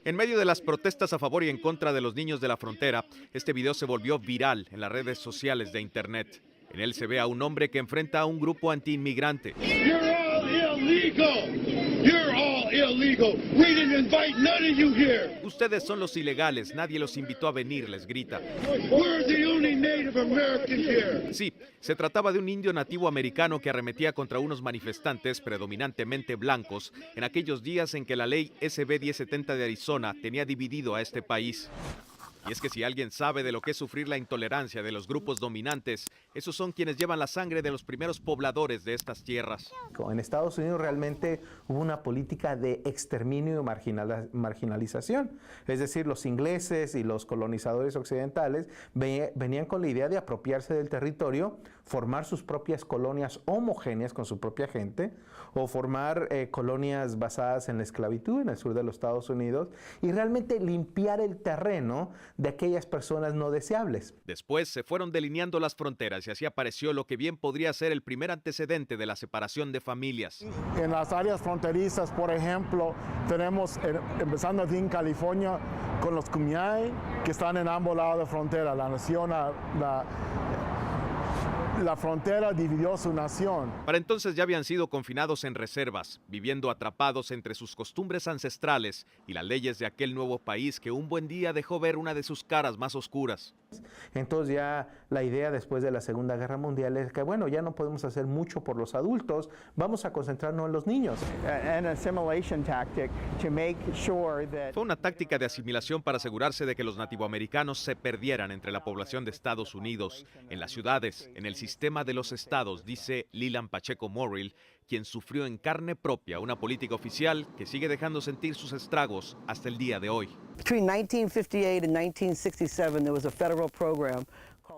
En medio de las protestas a favor y en contra de los niños de la frontera, este video se volvió viral en las redes sociales de internet. En él se ve a un hombre que enfrenta a un grupo antiinmigrante. Ustedes son los ilegales, nadie los invitó a venir, les grita. Sí, se trataba de un indio nativo americano que arremetía contra unos manifestantes predominantemente blancos en aquellos días en que la ley SB 1070 de Arizona tenía dividido a este país. Y es que si alguien sabe de lo que es sufrir la intolerancia de los grupos dominantes, esos son quienes llevan la sangre de los primeros pobladores de estas tierras. En Estados Unidos realmente hubo una política de exterminio y marginalización. Es decir, los ingleses y los colonizadores occidentales venían con la idea de apropiarse del territorio, formar sus propias colonias homogéneas con su propia gente, o formar colonias basadas en la esclavitud en el sur de los Estados Unidos, y realmente limpiar el terreno de aquellas personas no deseables. Después se fueron delineando las fronteras y así apareció lo que bien podría ser el primer antecedente de la separación de familias. En las áreas fronterizas, por ejemplo, tenemos, empezando aquí en California, con los Kumeyaay, que están en ambos lados de frontera. La nación, la frontera dividió su nación. Para entonces ya habían sido confinados en reservas, viviendo atrapados entre sus costumbres ancestrales y las leyes de aquel nuevo país que un buen día dejó ver una de sus caras más oscuras. Entonces ya la idea después de la Segunda Guerra Mundial es que bueno, ya no podemos hacer mucho por los adultos, vamos a concentrarnos en los niños. Fue una táctica de asimilación para asegurarse de que los nativoamericanos se perdieran entre la población de Estados Unidos, en las ciudades, en el sistema de los estados, dice Leland Pacheco Morrill, quien sufrió en carne propia una política oficial que sigue dejando sentir sus estragos hasta el día de hoy.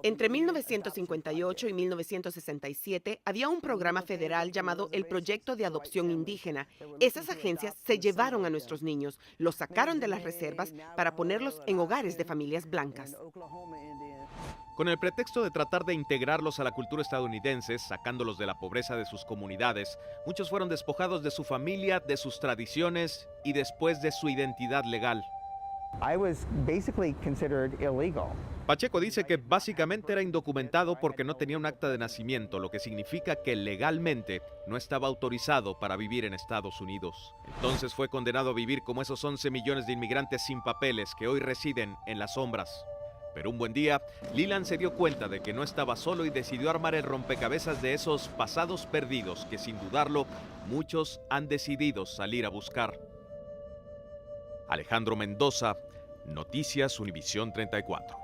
Entre 1958 y 1967 había un programa federal llamado el Proyecto de Adopción Indígena. Esas agencias se llevaron a nuestros niños, los sacaron de las reservas para ponerlos en hogares de familias blancas. Con el pretexto de tratar de integrarlos a la cultura estadounidense, sacándolos de la pobreza de sus comunidades, muchos fueron despojados de su familia, de sus tradiciones y después de su identidad legal. Pacheco dice que básicamente era indocumentado porque no tenía un acta de nacimiento, lo que significa que legalmente no estaba autorizado para vivir en Estados Unidos. Entonces fue condenado a vivir como esos 11 millones de inmigrantes sin papeles que hoy residen en las sombras. Pero un buen día, Leland se dio cuenta de que no estaba solo y decidió armar el rompecabezas de esos pasados perdidos que sin dudarlo muchos han decidido salir a buscar. Alejandro Mendoza, Noticias Univisión 34.